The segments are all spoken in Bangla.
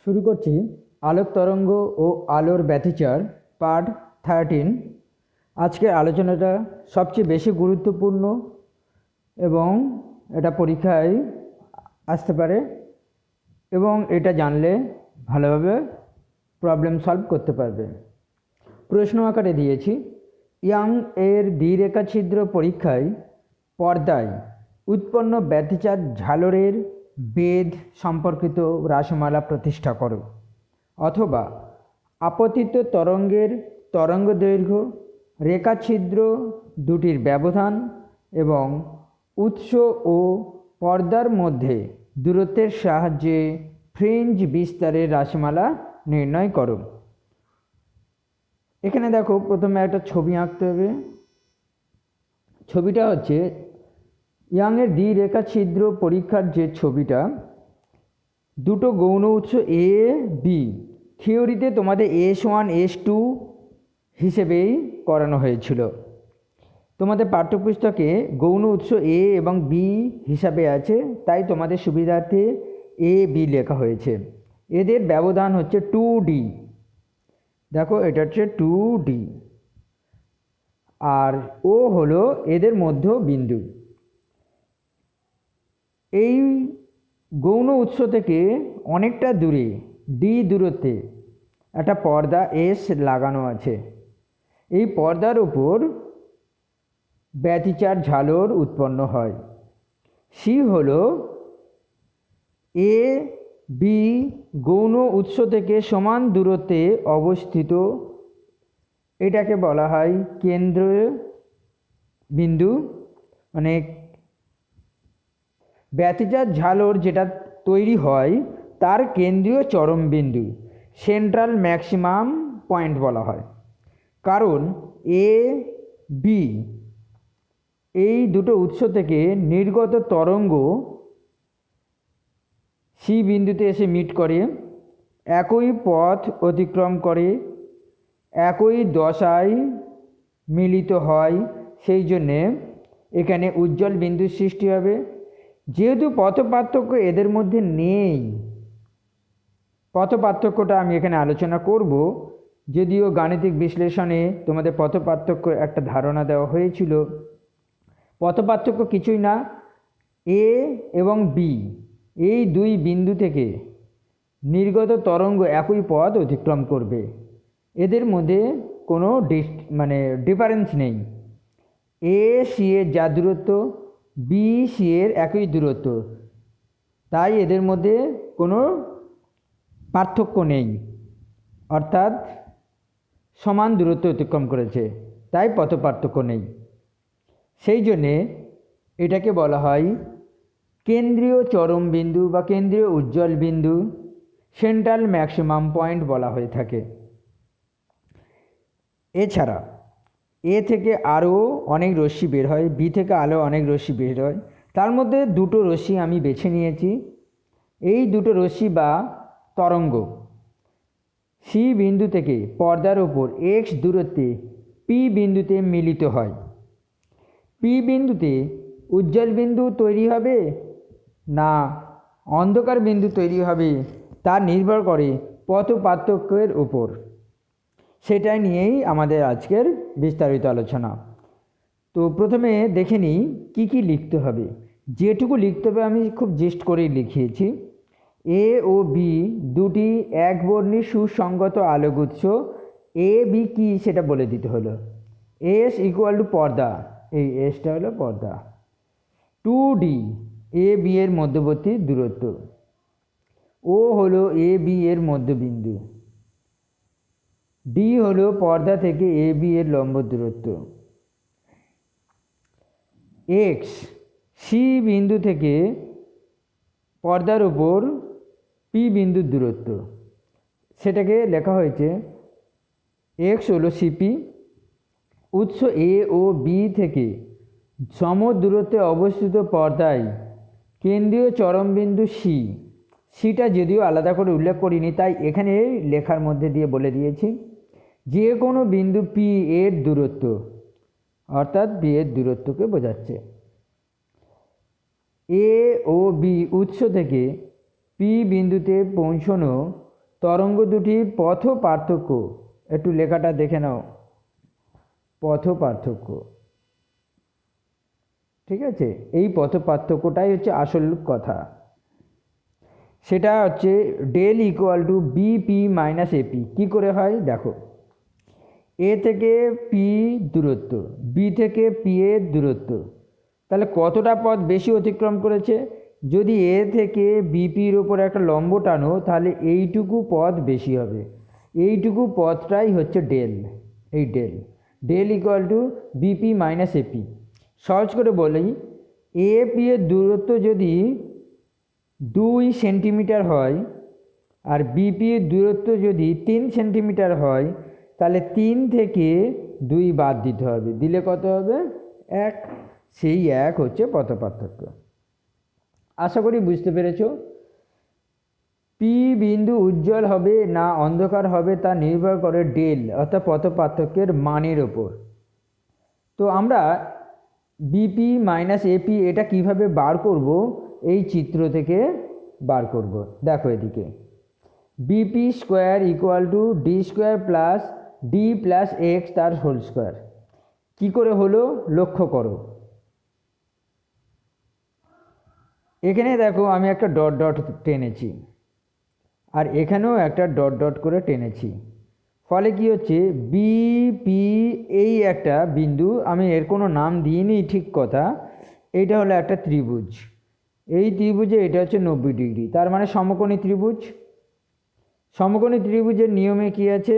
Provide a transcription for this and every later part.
শুরু করছি আলোক তরঙ্গ ও আলোর ব্যতিচার পার্ট 13। আজকের আলোচনাটা সবচেয়ে বেশি গুরুত্বপূর্ণ এবং এটা পরীক্ষায় আসতে পারে এবং এটা জানলে ভালোভাবে প্রবলেম সলভ করতে পারবে। প্রশ্ন আকারে দিয়েছি, ইয়াং এর দ্বিরেখা ছিদ্র পরীক্ষায় পর্দায় উৎপন্ন ব্যতিচার ঝালরের বেদ সম্পর্কিত রাশিমালা প্রতিষ্ঠা করো, অথবা আপতিত তরঙ্গের তরঙ্গদৈর্ঘ্য, রেখাছিদ্র দুটির ব্যবধান এবং উৎস ও পর্দার মধ্যে দূরত্বের সাহায্যে ফ্রিঞ্জ বিস্তারের রাশিমালা নির্ণয় করো। এখানে দেখো, প্রথমে একটা ছবি আঁকতে হবে। ছবিটা হচ্ছে ইয়াংয়ের দ্বিরেখা ছিদ্র পরীক্ষার যে ছবিটা, দুটো গৌণ উৎস এ বি, থিওরিতে তোমাদের S1 S2 হিসেবেই করানো হয়েছিল। তোমাদের পাঠ্যপুস্তকে গৌণ উৎস এ এবং বি হিসাবে আছে, তাই তোমাদের সুবিধার্থে এ বি লেখা হয়েছে। এদের ব্যবধান হচ্ছে 2D। দেখো, এটা হচ্ছে 2D, আর ও হলো এদের মধ্য বিন্দু। এই গৌণ উৎস থেকে অনেকটা দূরে ডি দূরত্বে একটা পর্দা এস লাগানো আছে। এই পর্দার উপর ব্যতিচার ঝালর উৎপন্ন হয়। সি হলো এ বি গৌণ উৎস থেকে সমান দূরত্বে অবস্থিত, এটাকে বলা হয় কেন্দ্র বিন্দু। মানে ব্যতিচার ঝালর যেটা তৈরি হয় তার কেন্দ্রীয় চরম বিন্দু, সেন্ট্রাল ম্যাক্সিমাম পয়েন্ট বলা হয়। কারণ এ বি এই দুটো উৎস থেকে নির্গত তরঙ্গ সি বিন্দুতে এসে মিট করে, একই পথ অতিক্রম করে, একই দশায় মিলিত হয়। সেই জন্যে এখানে উজ্জ্বল বিন্দুর সৃষ্টি হবে। যেহেতু পথ পার্থক্য এদের মধ্যে নেই, পথ পার্থক্যটা আমি এখানে আলোচনা করব, যদিও গাণিতিক বিশ্লেষণে তোমাদের পথ পার্থক্য একটা ধারণা দেওয়া হয়েছিল। পথ পার্থক্য কিছুই না, এ এবং বি এই দুই বিন্দু থেকে নির্গত তরঙ্গ একই পথ অতিক্রম করবে। এদের মধ্যে কোনো ডিফারেন্স নেই। এ সি এর যা দূরত্ব, বি সি এর একই দূরত্ব, তাই এদের মধ্যে কোনো পার্থক্য নেই, অর্থাৎ সমান দূরত্ব অতিক্রম করেছে, তাই পথ পার্থক্য নেই। সেই জন্যে এটাকে বলা হয় কেন্দ্রীয় চরম বিন্দু বা কেন্দ্রীয় উজ্জ্বল বিন্দু, সেন্ট্রাল ম্যাক্সিমাম পয়েন্ট বলা হয়ে থাকে। এছাড়া এ থেকে আরও অনেক রশ্মি বের হয়, বি থেকে আরও অনেক রশ্মি বের হয়। তার মধ্যে দুটো রশ্মি আমি বেছে নিয়েছি। এই দুটো রশ্মি বা তরঙ্গ সি বিন্দু থেকে পর্দার ওপর এক্স দূরত্বে পি বিন্দুতে মিলিত হয়। পি বিন্দুতে উজ্জ্বল বিন্দু তৈরি হবে না অন্ধকার বিন্দু তৈরি হবে, তা নির্ভর করে পথ পার্থক্যের উপর। সেটাই নিয়েই আমাদের আজকের বিস্তারিত আলোচনা। তো প্রথমে দেখে নিই কী কী লিখতে হবে। যেটুকু লিখতে হবে আমি খুব জিস্ট করেই লিখিয়েছি। এ ও বি দুটি একবর্ণী সুসংগত আলোক উৎস। এ বি কী সেটা বলে দিতে হলো। এস ইকুয়াল টু পর্দা, এই এসটা হলো পর্দা। 2D এ বি এর মধ্যবর্তী দূরত্ব। ও হলো এ বি এর মধ্যবিন্দু। ডি হলো পর্দা থেকে এ বি এর লম্ব দূরত্ব। এক্স সি বিন্দু থেকে পর্দার উপর পি বিন্দুর দূরত্ব, সেটাকে লেখা হয়েছে এক্স হলো সিপি। উৎস এ ও বি থেকে সম দূরত্বে অবস্থিত পর্দায় কেন্দ্রীয় চরমবিন্দু সি। সিটা যদিও আলাদা করে উল্লেখ করিনি, তাই এখানে লেখার মধ্যে দিয়ে বলে দিয়েছি। যে কোনো বিন্দু পি এর দূরত্ব, অর্থাৎ বি এর দূরত্বকে বোঝাচ্ছে। এ ও বি উৎস থেকে পি বিন্দুতে পৌঁছানো তরঙ্গ দুটির পথ পার্থক্য, একটু লেখাটা দেখে নাও, পথ পার্থক্য। ঠিক আছে, এই পথ পার্থক্যটাই হচ্ছে আসল কথা। সেটা হচ্ছে del equal to BP minus AP. কী করে হয় দেখো, এ থেকে পি দূরত্ব, বি থেকে পি এর দূরত্ব, তাহলে কতটা পথ বেশি অতিক্রম করেছে? যদি এ থেকে বিপির ওপর একটা লম্ব টানো তাহলে এইটুকু পথ বেশি হবে, এইটুকু পথটাই হচ্ছে ডেল। এই del del equal to BP minus AP. সহজ করে বলি, এ পি এর দূরত্ব যদি 2 সেন্টিমিটার হয় আর বিপি এর দূরত্ব যদি 3 সেন্টিমিটার হয়, তাহলে 3 থেকে 2 বাদ দিতে হবে, দিলে কত হবে? 1। সেই 1 হচ্ছে পথ পার্থক্য। আশা করি বুঝতে পেরেছো। পি বিন্দু উজ্জ্বল হবে না অন্ধকার হবে তা নির্ভর করে ডেল অর্থাৎ পথ পার্থক্যের মানের ওপর। তো আমরা বিপি মাইনাস এপি এটা কিভাবে বার করব? এই চিত্র থেকে বার করব। দেখো এদিকে, BP square equal to D square plus D plus X তার হোল স্কোয়ার। কী করে হলো লক্ষ্য করো। এখানে দেখো আমি একটা ডট ডট টেনেছি আর এখানেও একটা ডট ডট করে টেনেছি, ফলে কি হচ্ছে, বিপি এই একটা বিন্দু, আমি এর কোনো নাম দিইনি ঠিক কথা, এইটা হলো একটা ত্রিভুজ। এই ত্রিভুজে এটা হচ্ছে 90 ডিগ্রি, তার মানে সমকোণী ত্রিভুজ। সমকোণী ত্রিভুজের নিয়মে কি আছে,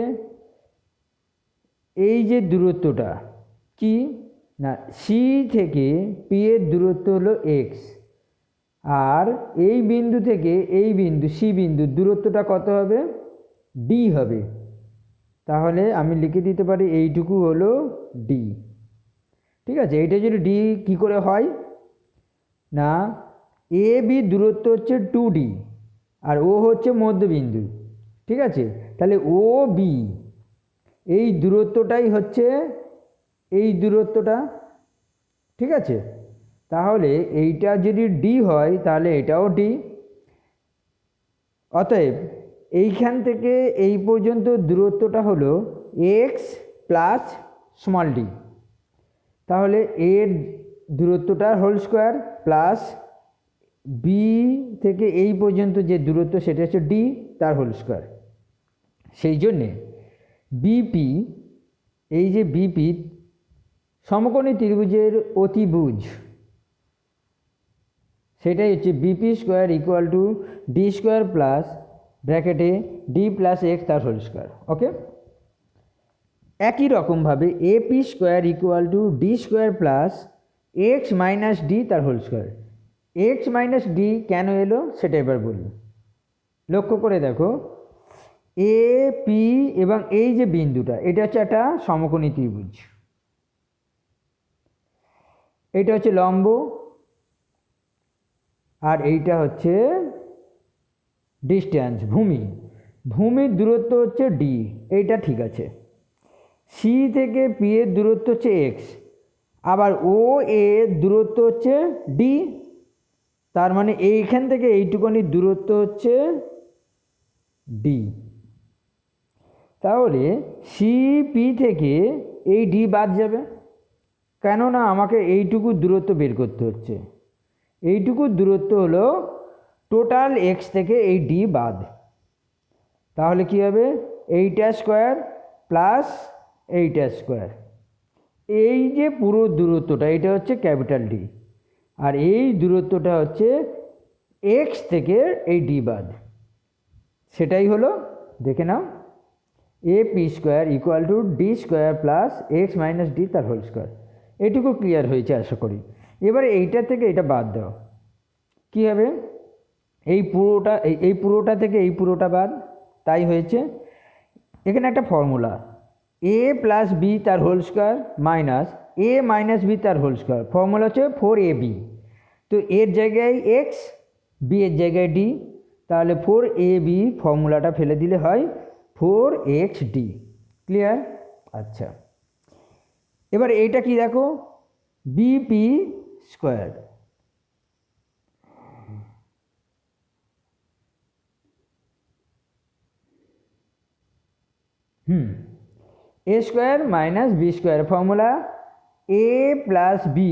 এই যে দূরত্বটা কি না, সি থেকে পি এর দূরত্ব হলো এক্স, আর এই বিন্দু থেকে এই বিন্দু সি বিন্দুর দূরত্বটা কত হবে? ডি হবে। তাহলে আমি লিখে দিতে পারি এইটুকু হলো ডি। ঠিক আছে, এইটা যদি ডি কী করে হয় না, এ বি দূরত্ব হচ্ছে 2D আর ও হচ্ছে মধ্যবিন্দু। ঠিক আছে, তাহলে ও বি এই দূরত্বটাই হচ্ছে এই দূরত্বটা। ঠিক আছে, তাহলে এইটা যদি ডি হয় তাহলে এটাও ডি। অতএব এইখান থেকে এই পর্যন্ত দূরত্বটা হলো এক্স প্লাস স্মল ডি। তাহলে এর দূরত্বটা হোল স্কোয়ার প্লাস বি থেকে এই পর্যন্ত যে দূরত্ব সেটা হচ্ছে ডি তার হোল স্কোয়ার। সেই জন্যে বিপি, এই যে বিপি সমকোণী ত্রিভুজের অতিভুজ, সেটাই হচ্ছে BP square equal to D square plus ব্র্যাকেটে ডি প্লাস এক্স তার হোল স্কোয়ার। ওকে, একই রকমভাবে AP square equal to D square plus X minus D তার whole square. X minus D কেন এলো সেটা এবার বলি। লক্ষ্য করে দেখো, এ পি এবং এই যে বিন্দুটা এটা হচ্ছে একটা সমকোণী ত্রিভুজ, এটা হচ্ছে লম্ব আর এইটা হচ্ছে ডিস্ট্যান্স, ভূমি। ভূমির দূরত্ব হচ্ছে ডি, এইটা ঠিক আছে। সি থেকে পি এর দূরত্ব হচ্ছে এক্স, আবার ও এর দূরত্ব হচ্ছে ডি, তার মানে এইখান থেকে এইটুকুনি দূরত্ব হচ্ছে ডি। তাহলে সিপি থেকে এই ডি বাদ যাবে, কেননা আমাকে এইটুকু দূরত্ব বের করতে হচ্ছে। এইটুকু দূরত্ব হলো টোটাল এক্স থেকে এই ডি বাদ। তাহলে কি হবে, এইটা স্কোয়ার প্লাস এইটা স্কোয়ার। এই যে পুরো দূরত্বটা এটা হচ্ছে ক্যাপিটাল ডি, আর এই দূরত্বটা হচ্ছে এক্স থেকে এই ডি বাদ। সেটাই হলো, দেখে নাও, A P square equal to D square plus X minus D তার হোল স্কোয়ার। এটুকু ক্লিয়ার হয়েছে আশা করি। এবারে এইটা থেকে এটা বাদ দাও, কী হবে, এই পুরোটা থেকে এই পুরোটা বাদ, তাই হয়েছে। এখানে একটা ফর্মুলা, এ প্লাস বি তার হোল স্কোয়ার মাইনাস এ মাইনাস বি তার হোল স্কোয়ার, ফর্মুলা হচ্ছে 4ab। তো এর জায়গায় এক্স, বি এর জায়গায় ডি, তাহলে 4ab ফর্মুলাটা ফেলে দিলে হয় 4xd। ক্লিয়ার? আচ্ছা, এবার এইটা কি দেখো, BP square, A square minus B square formula A plus B,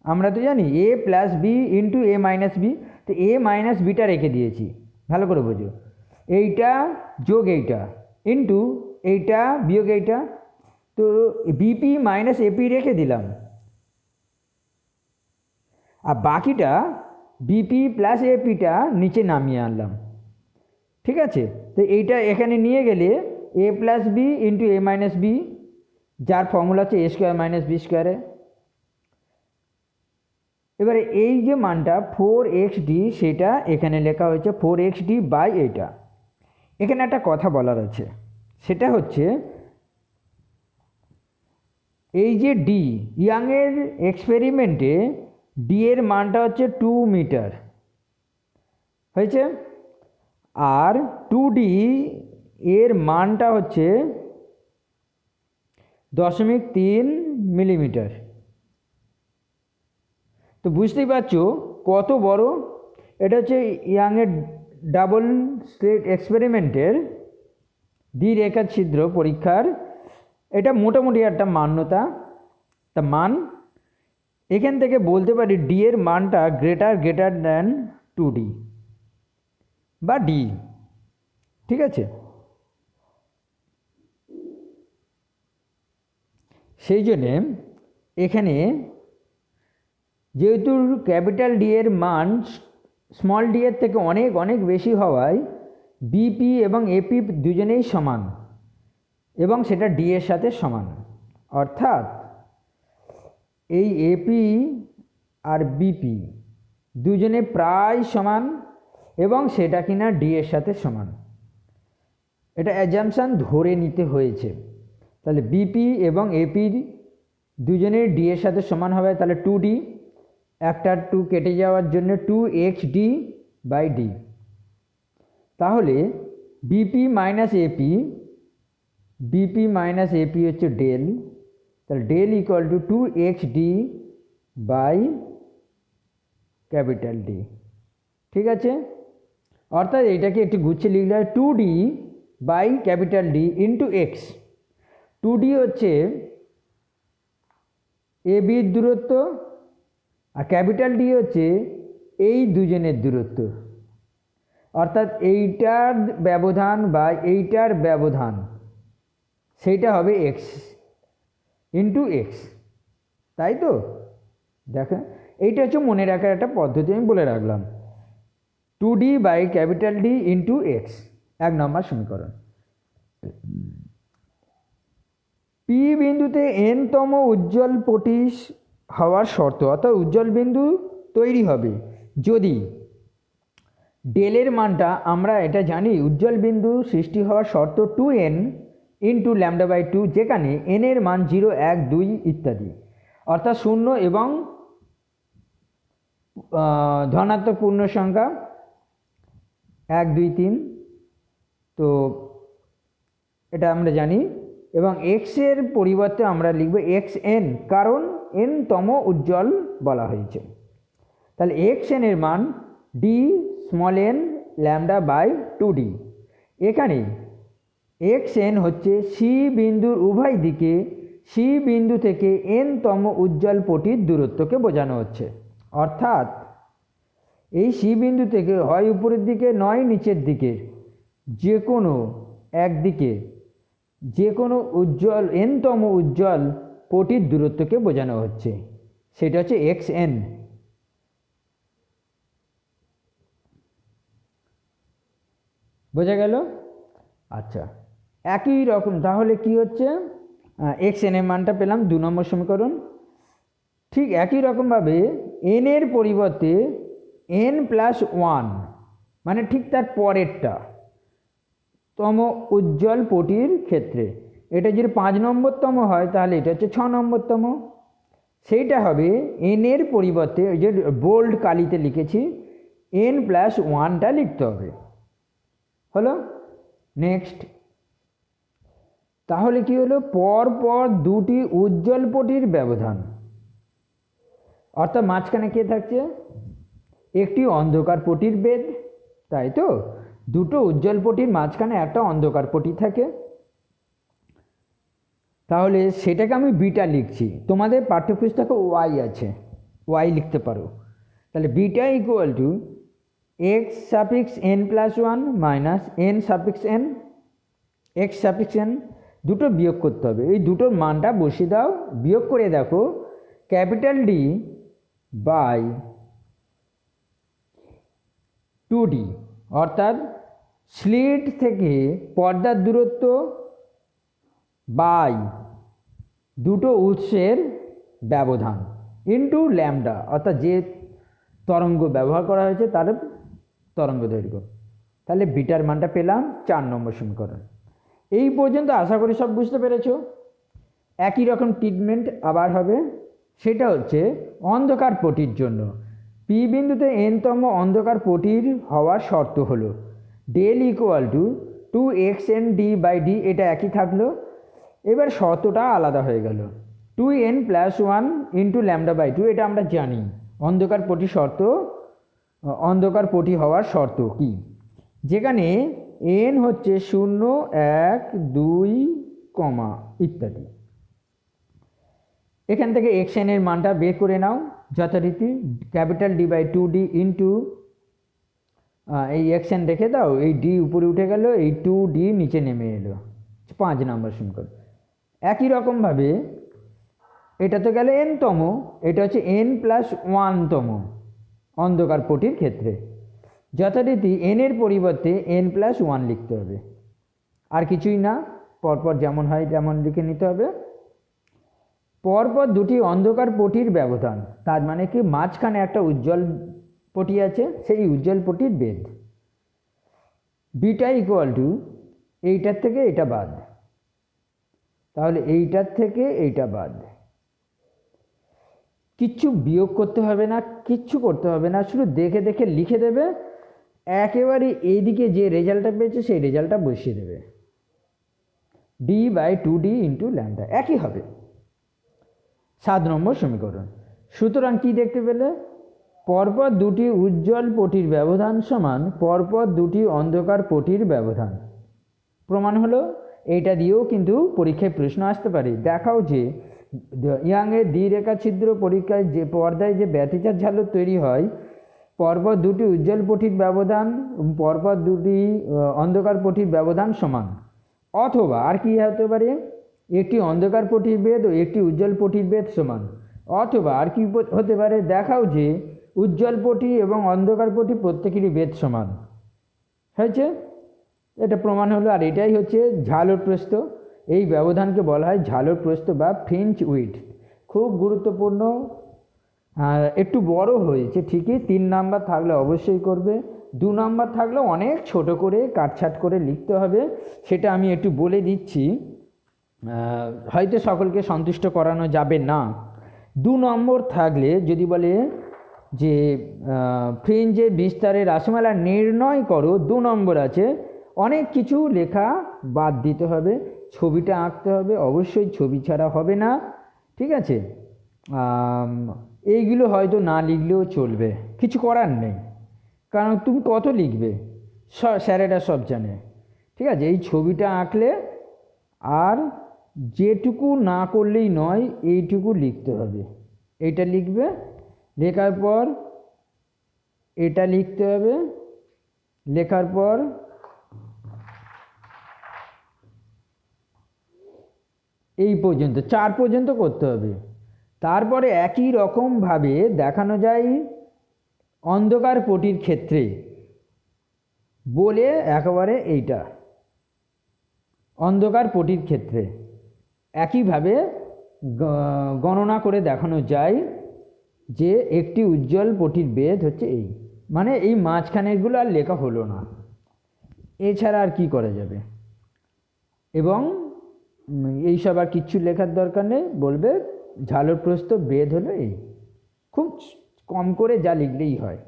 আমরা তো জানি A plus B into A minus B, তো এ মাইনাস বিটা রেখে দিয়েছি, ভালো করে বোঝো, এইটা যোগ এইটা ইন্টু এইটা বিয়োগ এইটা, তো বিপি মাইনাস এপি রেখে দিলাম, আর বাকিটা বিপি প্লাস এপিটা নিচে নামিয়ে আনলাম। ঠিক আছে, তো এইটা এখানে নিয়ে গেলে এ plus B into A minus B, যার ফর্মুলা হচ্ছে এ স্কোয়ার মাইনাস বি স্কোয়ারে। এবারে এই যে মানটা 4xd সেটা এখানে লেখা হয়েছে 4xd বাই এইটা। এখানে একটা কথা বলার আছে, সেটা হচ্ছে এই যে ডি, ইয়াংয়ের এক্সপেরিমেন্টে ডি এর মানটা হচ্ছে 2 মিটার হয়েছে, আর 2d এর মানটা হচ্ছে 0.3 মিলিমিটার। তো বুঝতেই পারছো কত বড় এটা হচ্ছে ইয়াংয়ের ডাবল স্লিট এক্সপেরিমেন্টের দ্বিরেখা ছিদ্র পরীক্ষার এটা মোটামুটি একটা মান্যতা। তা মান এখান থেকে বলতে পারি ডি এর মানটা গ্রেটার দ্যান 2d বা ডি। ঠিক আছে, সেই জন্যে এখানে যেহেতু ক্যাপিটাল ডি এর মান স্মল ডি এর থেকে অনেক অনেক বেশি হওয়ায় বিপি এবং এপি দুজনেই সমান এবং সেটা ডি এর সাথে সমান, অর্থাৎ এই এপি আর বিপি দুজনে প্রায় সমান এবং সেটা কিনা ডি এর সাথে সমান, এটা অ্যাজাম্পশন ধরে নিতে হয়েছে। তাহলে বিপি এবং এপির দুজনের ডি এর সাথে সমান হবে, তাহলে 2d, একটা 2 কেটে যাওয়ার জন্য 2xd বাই ডি। তাহলে বিপি মাইনাস এপি হচ্ছে ডেল, তাহলে del equal to 2xd by capital D. ঠিক আছে, অর্থাৎ এটাকে একটু গুছিয়ে লিখলে হয় 2d by capital D into X. 2d হচ্ছে এ বির দূরত্ব আর ক্যাপিটাল ডি হচ্ছে এই দুজনের দূরত্ব, অর্থাৎ এইটার ব্যবধান বা এইটার ব্যবধান সেইটা হবে এক্স ইন্টু এক্স, তাই তো? দেখেন এইটা হচ্ছে মনে রাখার একটা পদ্ধতি, আমি বলে রাখলাম 2d by capital D into X, 1 নম্বর সমীকরণ। পি বিন্দুতে n-তম উজ্জ্বল পটিশ হওয়ার শর্ত, অর্থাৎ উজ্জ্বল বিন্দু তৈরি হবে যদি ডেলের মানটা, আমরা এটা জানি উজ্জ্বল বিন্দু সৃষ্টি হওয়ার শর্ত 2n ইন্টু λ/2, যেখানে n এর মান 0, 1, 2 ইত্যাদি, অর্থাৎ 0 এবং ধনাত্মক পূর্ণ সংখ্যা 1, 2, 3, তো এটা আমরা জানি। এবং এক্স এর পরিবর্তে আমরা লিখব xn, কারণ n-তম উজ্জ্বল বলা হয়েছে। তাহলে xn এর মান d স্মল n λ/2d। এখানে xn হচ্ছে সি বিন্দুর উভয় দিকে সি বিন্দু থেকে n-তম উজ্জ্বল পটির দূরত্বকে বোঝানো হচ্ছে, অর্থাৎ এই সি বিন্দু থেকে হয় উপরের দিকে নয় নিচের দিকে যে কোনো একদিকে যে কোনো উজ্জ্বল n-তম উজ্জ্বল পটির দূরত্বকে বোঝানো হচ্ছে, সেটা হচ্ছে xn। বোঝা গেল? আচ্ছা, একই রকম তাহলে কি হচ্ছে, xn এর মানটা পেলাম 2 নম্বর সমীকরণ। ঠিক একই রকমভাবে n এর পরিবর্তে n+1, মানে ঠিক তার পরেরটা তম উজ্জ্বল পটির ক্ষেত্রে, এটা যদি 5 নম্বরতম হয় তাহলে এটা হচ্ছে 6 নম্বরতম, সেইটা হবে n এর পরিবর্তে, ওই যে বোল্ড কালিতে লিখেছি n+1টা লিখতে হবে। হলো? নেক্সট, তাহলে কি হলো, পর পর দুটি উজ্জ্বল পটির ব্যবধান, অর্থাৎ মাঝখানে কে থাকছে, একটি অন্ধকার পটির বেধ, তাই তো? দুটো উজ্জ্বল পটির মাঝখানে একটা অন্ধকার পটি থাকে। তাহলে সেটাকে আমি বিটা লিখছি, তোমাদের পাঠ্যপুস্তকে ওয়াই আছে, ওয়াই লিখতে পারো। তাহলে beta equal two x suffix N plus one minus N suffix N, x suffix N দুটো বিয়োগ করতে হবে, এই দুটোর মানটা বসিয়ে দাও, বিয়োগ করে দেখো ক্যাপিটাল ডি বাই 2D, অর্থাৎ স্লিট থেকে পর্দার দূরত্ব বাই দুটো উৎসের ব্যবধান ইন্টু ল্যামডা, অর্থাৎ যে তরঙ্গ ব্যবহার করা হয়েছে তার তরঙ্গ দৈর্ঘ্য। তাহলে বিটার মানটা পেলাম 4 নম্বর সমীকরণ। এই পর্যন্ত আশা করি সব বুঝতে পেরেছো। একই রকম ট্রিটমেন্ট আবার হবে, সেটা হচ্ছে অন্ধকার পটির জন্য। পি বিন্দুতে এনতম অন্ধকার পটির হওয়ার শর্ত হলো del equal to 2xn D by D, এটা একই থাকলো। এবার শর্তটা আলাদা হয়ে গেল, 2n plus 1 into lambda by 2, এটা আমরা জানি অন্ধকার পটি শর্ত, অন্ধকার পটি হওয়ার শর্ত কি, যেখানে n হচ্ছে 0, 1, 2, ইত্যাদি। এখান থেকে xn এর মানটা বের করে নাও যথারীতি, capital D by 2d into এই xn রেখে দাও, এই d উপরে উঠে গেল, এই 2d নিচে নেমে এলো, 5 নম্বর সমীকরণ। একই রকমভাবে এটা তো গেল nতম, এটা হচ্ছে n প্লাস 1তম অন্ধকার পটির ক্ষেত্রে, যথারীতি n এর পরিবর্তে n প্লাস 1 লিখতে হবে, আর কিছুই না, পরপর যেমন হয় তেমন লিখে নিতে হবে। পরপর দুটি অন্ধকার পটির ব্যবধান, তার মানে কি মাঝখানে একটা উজ্জ্বল পটি আছে, সেই উজ্জ্বল পটির বেধ। বিটা ইকুয়াল টু এইটার থেকে এটা বাদ, তাহলে এইটার থেকে এইটা বাদ, কিচ্ছু বিয়োগ করতে হবে না, কিচ্ছু করতে হবে না, শুধু দেখে দেখে লিখে দেবে, একেবারে এইদিকে যে রেজাল্টটা পেয়েছে সেই রেজাল্টটা বসিয়ে দেবে, D by 2d into lambda, একই হবে। 7 নম্বর সমীকরণ। সুতরাং কি দেখতে পেলে, পরপর দুটি উজ্জ্বল পটির ব্যবধান সমান পরপর দুটি অন্ধকার পটির ব্যবধান। প্রমাণ হলো, এইটা দিয়েও কিন্তু পরীক্ষায় প্রশ্ন আসতে পারে, দেখাও যে ইয়াংয়ের দ্বিরেখা ছিদ্র পরীক্ষায় যে পর্দায় যে ব্যতিচার ঝালর তৈরি হয়, পরপর দুটি উজ্জ্বল পটির ব্যবধান পরপর দুটি অন্ধকার পটির ব্যবধান সমান, অথবা আর কি হতে পারে, একটি অন্ধকার পটির বেধ ও একটি উজ্জ্বল পটির বেধ সমান, অথবা আর কি হতে পারে, দেখাও যে উজ্জ্বল পটি এবং অন্ধকার পটি প্রত্যেকেরই বেধ সমান। হয়েছে, এটা প্রমাণ হলো। আর এটাই হচ্ছে ঝালর প্রস্থ, এই ব্যবধানকে বলা হয় ঝালর প্রস্থ বা ফ্রিঞ্জ উইডথ। খুব গুরুত্বপূর্ণ, একটু বড় হয়েছে ঠিকই, 3 নাম্বার থাকলে অবশ্যই করবে, 2 নাম্বার থাকলে অনেক ছোট করে কাটছাট করে লিখতে হবে, সেটা আমি একটু বলে দিচ্ছি, হয়তো সকলকে সন্তুষ্ট করানো যাবে না। 2 নম্বর থাকলে যদি বলে যে ফ্রিঞ্জের বিস্তারের রাশিমালা নির্ণয় করো, 2 নম্বর আছে, অনেক কিছু লেখা বাদ দিতে হবে, ছবিটা আঁকতে হবে, অবশ্যই ছবি ছাড়া হবে না, ঠিক আছে। এইগুলো হয়তো না লিখলেও চলবে, কিছু করার নেই, কারণ তুমি কত লিখবে, স্যারেরা সব জানে, ঠিক আছে। এই ছবিটা আঁকলে আর যেটুকু না করলেই নয়, এইটুকু লিখতে হবে, এইটা লিখবে, লেখার পর এটা লিখতে হবে, লেখার পর এই পর্যন্ত 4 পর্যন্ত করতে হবে। তারপরে একই রকমভাবে দেখানো যায় অন্ধকার পটির ক্ষেত্রে, বলে একেবারে এইটা অন্ধকার পটির ক্ষেত্রে একইভাবে গণনা করে দেখানো যায় যে একটি উজ্জ্বল পটির বেধ হচ্ছে এই, মানে এই মাঝখানেরগুলো আর লেখা হলো না, এছাড়া আর কি করা যাবে। এবং এইসব আর কিচ্ছু লেখার দরকার নেই, বলবে ঝালর প্রস্থ বেধ হলো এই, খুব কম করে যা লিখলেই হয়।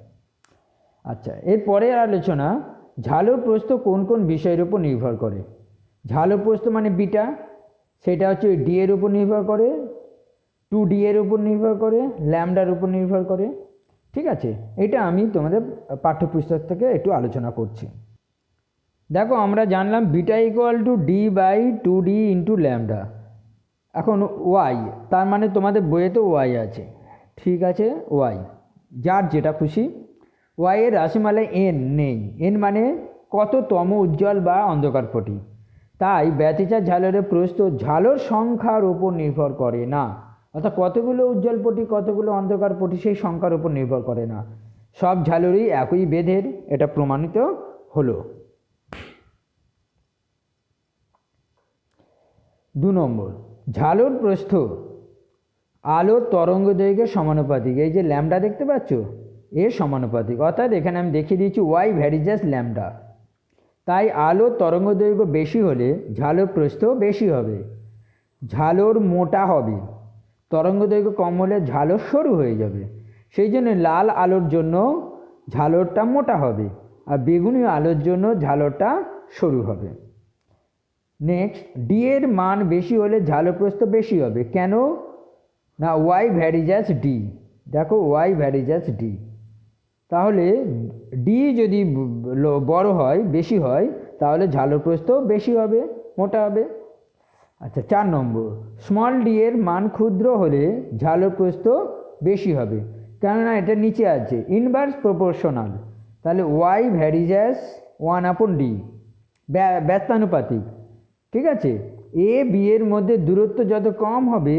আচ্ছা, এরপরের আলোচনা, ঝালর প্রস্থ কোন কোন বিষয়ের উপর নির্ভর করে। ঝালর প্রস্থ মানে বিটা, সেটা হচ্ছে ডি এর উপর নির্ভর করে, 2d এর উপর নির্ভর করে, ল্যামডার উপর নির্ভর করে, ঠিক আছে। এটা আমি তোমাদের পাঠ্যপুস্তক থেকে একটু আলোচনা করছি। দেখো, আমরা জানলাম beta equal to D by 2d into lambda, এখন ওয়াই, তার মানে তোমাদের বইয়ে তো ওয়াই আছে, ঠিক আছে, ওয়াই যার যেটা খুশি। ওয়াইয়ের রাশিমালায় এন নেই, এন মানে কততম উজ্জ্বল বা অন্ধকারপটি। তাই ব্যতিচার ঝালরের প্রস্থ ঝালর সংখ্যার উপর নির্ভর করে না, অর্থাৎ কতগুলো উজ্জ্বল পটি কতগুলো অন্ধকার পটি সেই সংখ্যার উপর নির্ভর করে না, সব ঝালরই একই বেধের, এটা প্রমাণিত হলো। 2 নম্বর, ঝালর প্রস্থ আলোর তরঙ্গ দৈর্ঘ্যের সমানুপাতিক। এই যে ল্যামডা দেখতে পাচ্ছ, এর সমানুপাতিক, অর্থাৎ এখানে আমি দেখিয়ে দিয়েছি ওয়াই ভ্যারিজাস ল্যামডা। তাই আলোর তরঙ্গ দৈর্ঘ্য বেশি হলে ঝালর প্রস্থ বেশি হবে, ঝালর মোটা হবে। তরঙ্গ দৈর্ঘ্য কম হলে ঝালর সরু হয়ে যাবে। সেই জন্য লাল আলোর জন্য ঝালরটা মোটা হবে, আর বেগুনি আলোর জন্য ঝালরটা সরু হবে। নেক্সট, ডি এর মান বেশি হলে ঝালর প্রস্থ বেশি হবে। কেন না, ওয়াই ভ্যারিজাস ডি, দেখো ওয়াই ভ্যারিজাস ডি। তাহলে ডি যদি বড় হয়, বেশি হয়, তাহলে ঝালর প্রস্থ বেশি হবে, মোটা হবে। আচ্ছা, 4 নম্বর, স্মল ডি এর মান ক্ষুদ্র হলে ঝালর প্রস্থ বেশি হবে, কেননা এটা নিচে আছে ইনভার্স প্রপোর্শনাল। তাহলে ওয়াই ভ্যারিজাস 1/d, ব্যস্তানুপাতিক, ঠিক আছে। এ বি এর মধ্যে দূরত্ব যত কম হবে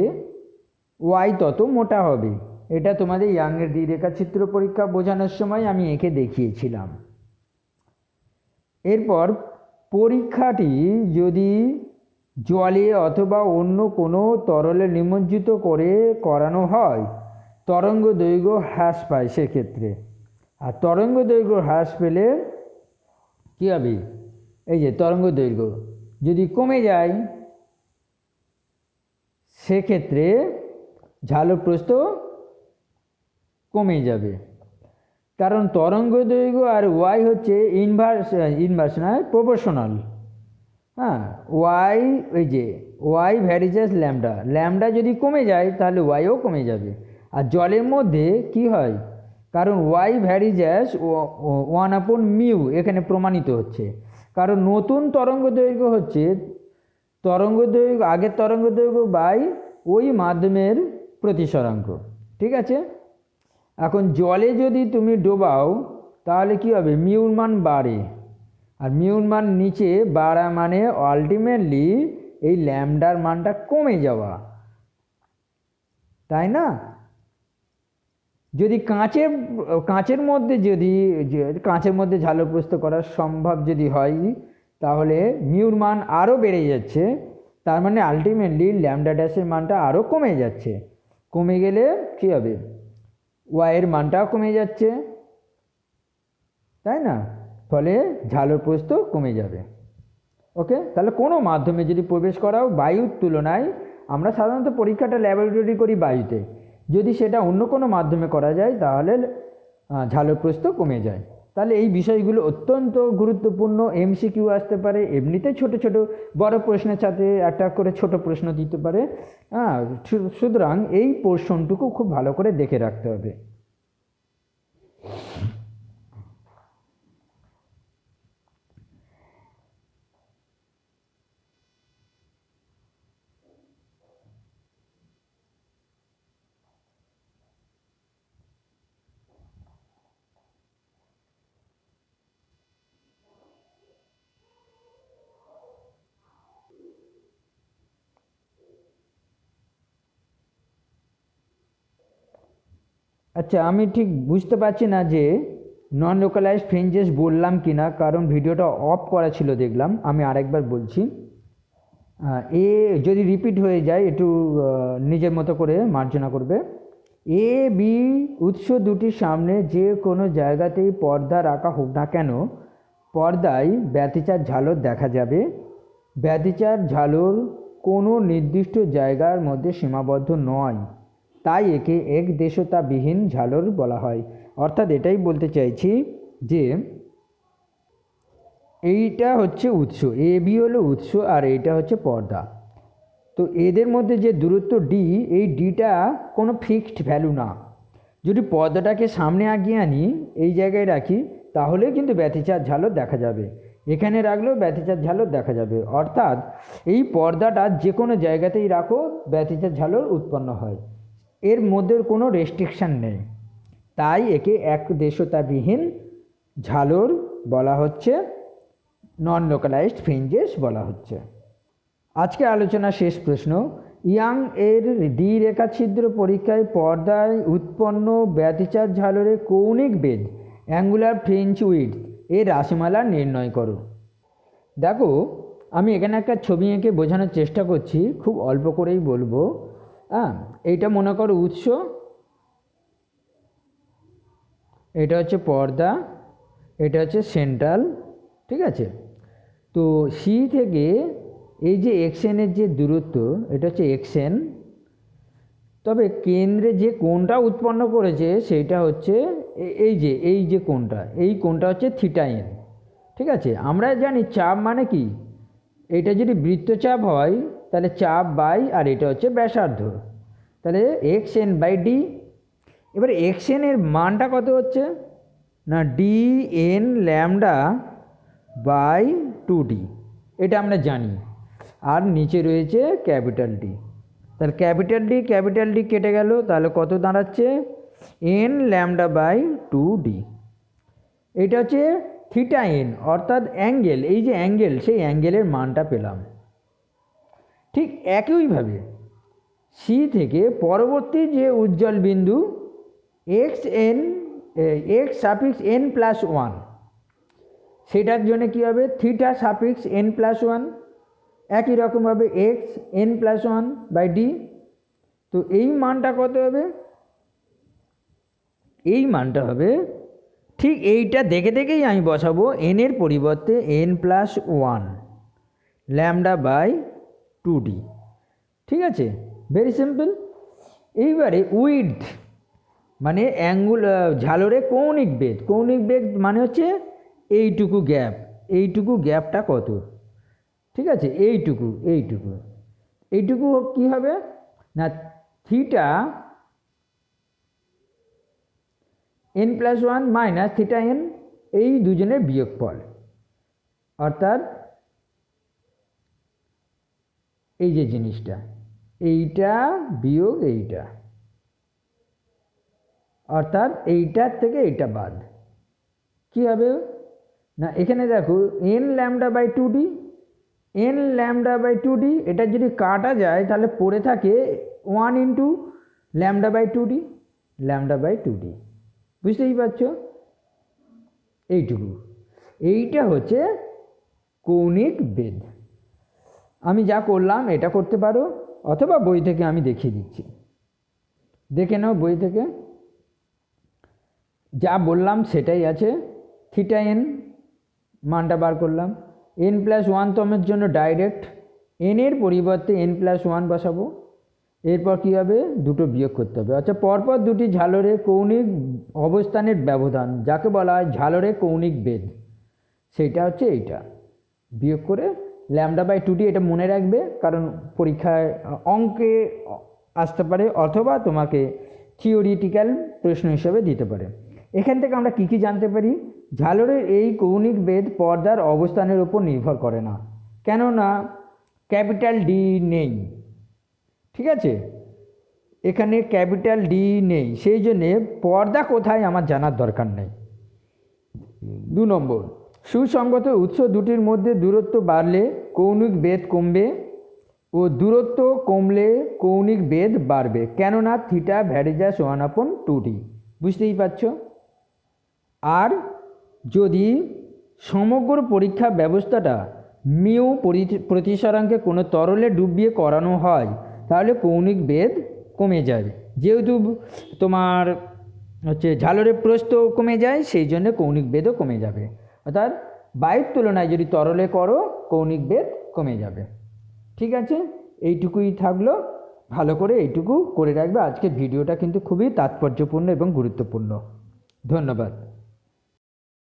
ওয়াই তত মোটা হবে। এটা তোমাদের ইয়াংয়ের দ্বিরেখাচিত্র পরীক্ষা বোঝানোর সময় আমি এঁকে দেখিয়েছিলাম। এরপর পরীক্ষাটি যদি জলে অথবা অন্য কোনো তরলে নিমজ্জিত করে করানো হয়, তরঙ্গ দৈর্ঘ্য হ্রাস পায় সেক্ষেত্রে। আর তরঙ্গ দৈর্ঘ্য হ্রাস পেলে কী হবে, এই যে তরঙ্গ দৈর্ঘ্য যদি কমে যায় সেক্ষেত্রে ঝালর প্রস্থ কমে যাবে, কারণ তরঙ্গ দৈর্ঘ্য আর ওয়াই হচ্ছে ইনভার্স নয়, প্রপোর্শনাল। হ্যাঁ, ওয়াই, এই যে ওয়াই ভ্যারিজাস ল্যামডা, ল্যামডা যদি কমে যায় তাহলে ওয়াইও কমে যাবে। আর জলের মধ্যে কি হয়, কারণ ওয়াই ভ্যারিজাস 1/μ এখানে প্রমাণিত হচ্ছে, কারণ নতুন তরঙ্গ দৈর্ঘ্য হচ্ছে তরঙ্গ দৈর্ঘ্য, আগের তরঙ্গ দৈর্ঘ্য বাই ওই মাধ্যমের প্রতিসরাঙ্ক, ঠিক আছে। এখন জলে যদি তুমি ডোবাও তাহলে কি হবে, মিউর মান বাড়ে, আর মিউর মান নিচে বাড়া মানে আলটিমেটলি এই ল্যামডার মানটা কমে যাওয়া, তাই না। যদি কাঁচের মধ্যে ঝালর প্রস্থ করা সম্ভব যদি হয়, তাহলে মিউর মান আরও বেড়ে যাচ্ছে, তার মানে আলটিমেটলি ল্যামডা ড্যাশের মানটা আরও কমে যাচ্ছে। কমে গেলে কী হবে, ওয়াইয়ের মানটাও কমে যাচ্ছে, তাই না, ফলে ঝালর প্রস্থ কমে যাবে। ওকে, তাহলে কোনো মাধ্যমে যদি প্রবেশ করাও বায়ুর তুলনায়, আমরা সাধারণত পরীক্ষাটা ল্যাবরেটরি করি বায়ুতে, যদি সেটা অন্য কোনো মাধ্যমে করা যায় তাহলে ঝালর প্রস্থ কমে যায়। তাহলে এই বিষয়গুলো অত্যন্ত গুরুত্বপূর্ণ, এমসিকিউ আসতে পারে, এমনিতে ছোট ছোট বড় প্রশ্নের সাথে একটা করে ছোট প্রশ্ন দিতে পারে। সুতরাং এই পোর্শনটুকু খুব ভালো করে দেখে রাখতে হবে। আচ্ছা, আমি ঠিক বুঝতে পারছি না যে নন লোকালাইজড ফ্রিঞ্জেস বললাম কি না, কারণ ভিডিওটা অফ করা ছিল দেখলাম। আমি আরেকবার বলছি, এ যদি রিপিট হয়ে যায় একটু নিজের মতো করে মার্জনা করবে। এ বি উৎস দুটির সামনে যে কোনো জায়গাতেই পর্দা রাখা হোক না কেন, পর্দায় ব্যতিচার ঝালর দেখা যাবে। ব্যতিচার ঝালর কোনো নির্দিষ্ট জায়গার মধ্যে সীমাবদ্ধ নয়, তাই একে একদেশতাবিহীন ঝালর বলা হয়। অর্থাৎ এটাই বলতে চাইছি যে এইটা হচ্ছে উৎস, এ বি হলো উৎস আর এইটা হচ্ছে পর্দা। তো এদের মধ্যে যে দূরত্ব ডি, এই ডিটা কোনো ফিক্সড ভ্যালু না। যদি পর্দাটাকে সামনে আগিয়ে আনি, এই জায়গায় রাখি, তাহলে কিন্তু ব্যতিচার ঝালর দেখা যাবে। এখানে রাখলেও ব্যতিচার ঝালর দেখা যাবে। অর্থাৎ এই পর্দাটা যে কোনো জায়গাতেই রাখো ব্যতিচার ঝালর উৎপন্ন হয়, এর মধ্যে কোনো রেস্ট্রিকশান নেই। তাই একে একদেশতাবিহীন ঝালর বলা হচ্ছে, নন লোকালাইজড ফ্রিঞ্জেস বলা হচ্ছে। আজকে আলোচনা শেষ প্রশ্ন, ইয়াং এর দ্বিরেখাছিদ্র পরীক্ষায় পর্দায় উৎপন্ন ব্যতিচার ঝালরের কৌণিক বেদ অ্যাঙ্গুলার ফ্রিঞ্জ উইডথ এর রাশিমালা নির্ণয় করো। দেখো আমি এখানে একটা ছবি এঁকে বোঝানোর চেষ্টা করছি, খুব অল্প করেই বলবো। এইটা মনে করো উৎস, এটা হচ্ছে পর্দা, এটা হচ্ছে সেন্ট্রাল, ঠিক আছে। তো সি থেকে এই যে এক্সএনের যে দূরত্ব, এটা হচ্ছে এক্সএন, তবে কেন্দ্রে যে কোণটা উৎপন্ন করেছে সেইটা হচ্ছে এই যে কোণটা, এই কোণটা হচ্ছে থিটা এন, ঠিক আছে। আমরা জানি চাপ মানে কি, এটা যদি বৃত্তচাপ হয় তাহলে চাপ বাই, আর এটা হচ্ছে ব্যাসার্ধ, তাহলে এক্স এন বাই ডি। এবার এক্স এন এর মানটা কত হচ্ছে না D N lambda by 2D, এটা আমরা জানি। আর নিচে রয়েছে ক্যাপিটাল ডি, তাহলে ক্যাপিটাল ডি কেটে গেল, তাহলে কত দাঁড়াচ্ছে এন ল্যামডা বাই 2D। এটা হচ্ছে থিটা এন, অর্থাৎ অ্যাঙ্গেল, এই যে অ্যাঙ্গেল, সেই অ্যাঙ্গেলের মানটা পেলাম। ঠিক একইভাবে সি থেকে পরবর্তী যে উজ্জ্বল বিন্দু এক্স সাফিক্স এন প্লাস 1, সেটার জন্য কী হবে থিটা সাফিক্স এন প্লাস 1, একই রকমভাবে X N plus 1 by D. তো এই মানটা কত হবে, এই মানটা হবে ঠিক এইটা দেখে দেখেই আমি বসাবো এনের পরিবর্তে N plus 1 lambda by 2D, ঠিক আছে, ভেরি সিম্পল। এইবারে উইডথ মানে ঝালরে কৌণিক বেদ মানে হচ্ছে এইটুকু গ্যাপটা কত, ঠিক আছে, এইটুকু কি হবে না theta N plus 1 minus theta N, এই দুজনের বিয়োগফল, অর্থাৎ এই যে জিনিসটা, এইটা বিয়োগ এইটা, অর্থাৎ এইটার থেকে এইটা বাদ, কী হবে না এখানে দেখো এন ল্যামডা বাই 2D, এটা যদি কাটা যায় তাহলে পড়ে থাকে 1 ইন্টু ল্যামডা বাই 2D, বুঝতেই পারছো। এইটা হচ্ছে কৌণিক বেদ। আমি যা করলাম এটা করতে পারো, অথবা বই থেকে আমি দেখিয়ে দিচ্ছি, দেখে নাও বই থেকে যা বললাম সেটাই আছে। থিটা এন মানটা বার করলাম, এন প্লাস 1 তমের জন্য ডাইরেক্ট এনের পরিবর্তে এন প্লাস 1 বসাবো, এরপর কী হবে দুটো বিয়োগ করতে হবে, আচ্ছা পরপর দুটি ঝালরের কৌণিক অবস্থানের ব্যবধান যাকে বলা হয় ঝালরের কৌণিক বেদ, সেইটা হচ্ছে এইটা, বিয়োগ করে ল্যামডা বাই 2D, এটা মনে রাখবে কারণ পরীক্ষায় অঙ্কে আসতে পারে, অথবা তোমাকে থিওরিটিক্যাল প্রশ্ন হিসেবে দিতে পারে। এখান থেকে আমরা কী জানতে পারি, ঝালরের এই কৌণিক বেদ পর্দার অবস্থানের উপর নির্ভর করে না, কেননা ক্যাপিটাল ডি নেই, ঠিক আছে, এখানে ক্যাপিটাল ডি নেই, সেই জন্যে পর্দা কোথায় আমার জানার দরকার নেই। 2 নম্বর, সুসংগত উৎস দুটির মধ্যে দূরত্ব বাড়লে কৌণিক বেদ কমবে ও দূরত্ব কমলে কৌণিক বেদ বাড়বে, কেননা থিটা ভ্যারিজাস 1/2D, বুঝতেই পারছো। আর যদি সমগ্র পরীক্ষা ব্যবস্থাটা মিউ প্রতিসরাঙ্কে কোনো তরলে ডুবিয়ে করানো হয় তাহলে কৌণিক বেদ কমে যাবে, যেহেতু তোমার হচ্ছে ঝালরের প্রস্থ কমে যায়, সেই জন্য কৌণিক বেদও কমে যাবে, অর্থাৎ বায়ুর তুলনায় যদি তরলে করো কৌণিক বেদ কমে যাবে। ঠিক আছে, এইটুকুই থাকলো, ভালো করে এইটুকু করে রাখবে। আজকের ভিডিওটা কিন্তু খুবই তাৎপর্যপূর্ণ এবং গুরুত্বপূর্ণ। ধন্যবাদ।